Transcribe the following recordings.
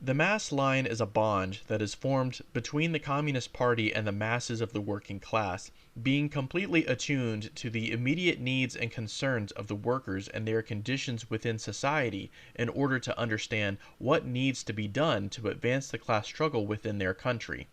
The mass line is a bond that is formed between the Communist Party and the masses of the working class, being completely attuned to the immediate needs and concerns of the workers and their conditions within society in order to understand what needs to be done to advance the class struggle within their country.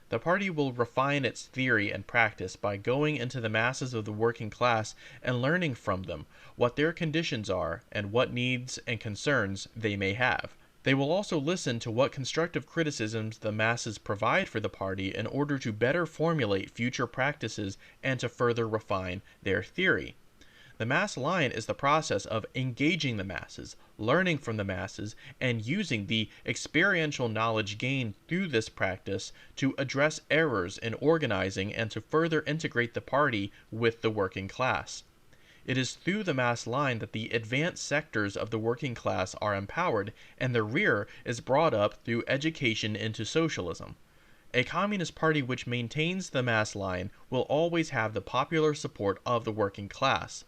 The party will refine its theory and practice by going into the masses of the working class and learning from them what their conditions are and what needs and concerns they may have. They will also listen to what constructive criticisms the masses provide for the party in order to better formulate future practices and to further refine their theory. The mass line is the process of engaging the masses, learning from the masses, and using the experiential knowledge gained through this practice to address errors in organizing and to further integrate the party with the working class. It is through the mass line that the advanced sectors of the working class are empowered, and the rear is brought up through education into socialism. A communist party which maintains the mass line will always have the popular support of the working class.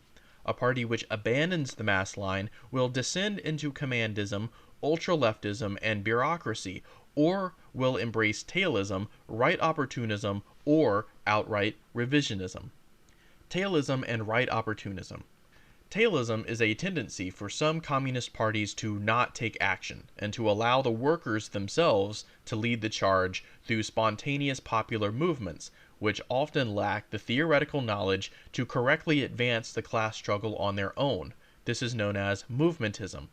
A party which abandons the mass line will descend into commandism, ultra-leftism, and bureaucracy, or will embrace Tailism, Right-Opportunism, or outright revisionism. Tailism and Right-Opportunism. Tailism is a tendency for some communist parties to not take action and to allow the workers themselves to lead the charge through spontaneous popular movements, which often lack the theoretical knowledge to correctly advance the class struggle on their own. This is known as movementism.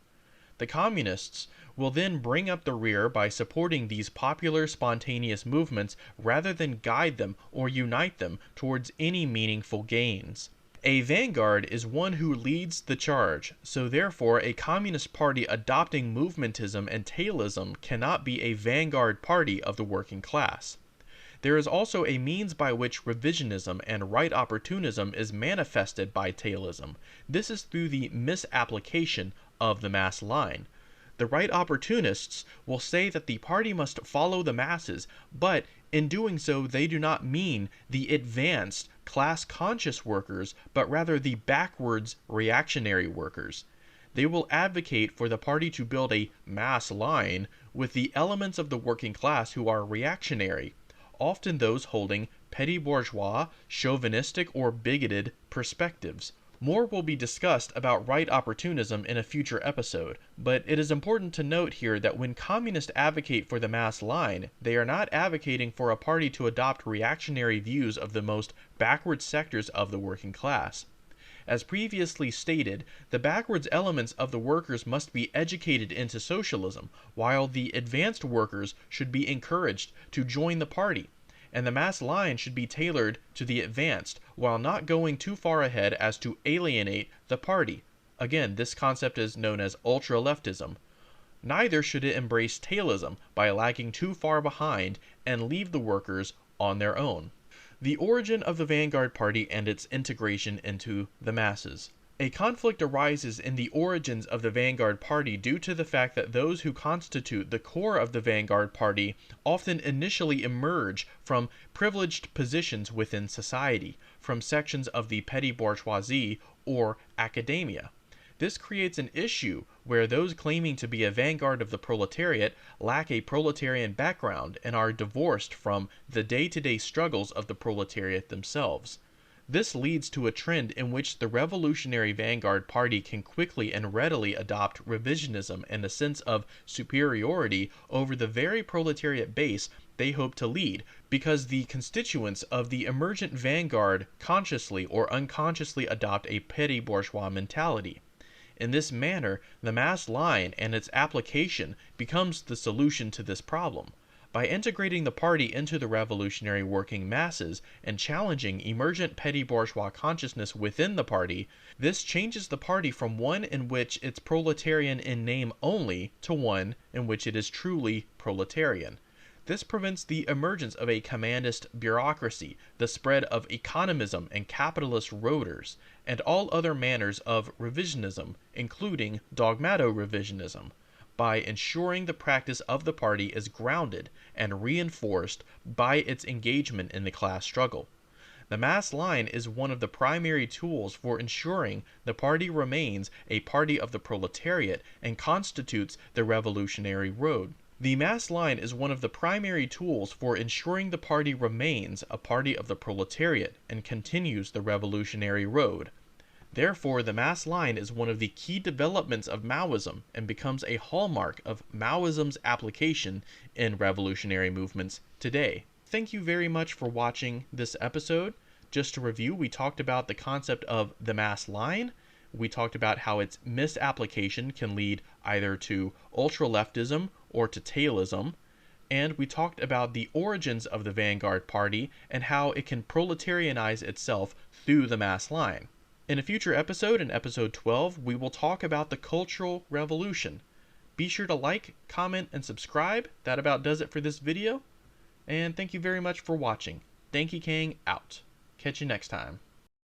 The communists will then bring up the rear by supporting these popular spontaneous movements rather than guide them or unite them towards any meaningful gains. A vanguard is one who leads the charge, so therefore a communist party adopting movementism and tailism cannot be a vanguard party of the working class. There is also a means by which revisionism and right-opportunism is manifested by tailism. This is through the misapplication of the mass line. The right-opportunists will say that the party must follow the masses, but in doing so they do not mean the advanced, class-conscious workers, but rather the backwards, reactionary workers. They will advocate for the party to build a mass line with the elements of the working class who are reactionary, often those holding petty-bourgeois, chauvinistic, or bigoted perspectives. More will be discussed about right-opportunism in a future episode, but it is important to note here that when communists advocate for the mass line, they are not advocating for a party to adopt reactionary views of the most backward sectors of the working class. As previously stated, the backwards elements of the workers must be educated into socialism, while the advanced workers should be encouraged to join the party, and the mass line should be tailored to the advanced, while not going too far ahead as to alienate the party. Again, this concept is known as ultra-leftism. Neither should it embrace tailism by lagging too far behind and leave the workers on their own. The origin of the vanguard party and its integration into the masses. A conflict arises in the origins of the vanguard party due to the fact that those who constitute the core of the vanguard party often initially emerge from privileged positions within society, from sections of the petty bourgeoisie or academia. This creates an issue where those claiming to be a vanguard of the proletariat lack a proletarian background and are divorced from the day-to-day struggles of the proletariat themselves. This leads to a trend in which the revolutionary vanguard party can quickly and readily adopt revisionism and a sense of superiority over the very proletariat base they hope to lead, because the constituents of the emergent vanguard consciously or unconsciously adopt a petty bourgeois mentality. In this manner, the mass line and its application becomes the solution to this problem. By integrating the party into the revolutionary working masses and challenging emergent petty bourgeois consciousness within the party, this changes the party from one in which it's proletarian in name only to one in which it is truly proletarian. This prevents the emergence of a commandist bureaucracy, the spread of economism and capitalist roaders, and all other manners of revisionism, including dogmato-revisionism, by ensuring the practice of the party is grounded and reinforced by its engagement in the class struggle. The mass line is one of the primary tools for ensuring the party remains a party of the proletariat and constitutes the revolutionary road. The mass line is one of the primary tools for ensuring the party remains a party of the proletariat and continues the revolutionary road. Therefore, the mass line is one of the key developments of Maoism and becomes a hallmark of Maoism's application in revolutionary movements today. Thank you very much for watching this episode. Just to review, we talked about the concept of the mass line. We talked about how its misapplication can lead either to ultra-leftism or to Tailism. And we talked about the origins of the vanguard party and how it can proletarianize itself through the mass line. In a future episode, in episode 12, we will talk about the Cultural Revolution. Be sure to like, comment, and subscribe. That about does it for this video. And thank you very much for watching. Danky Kang out. Catch you next time.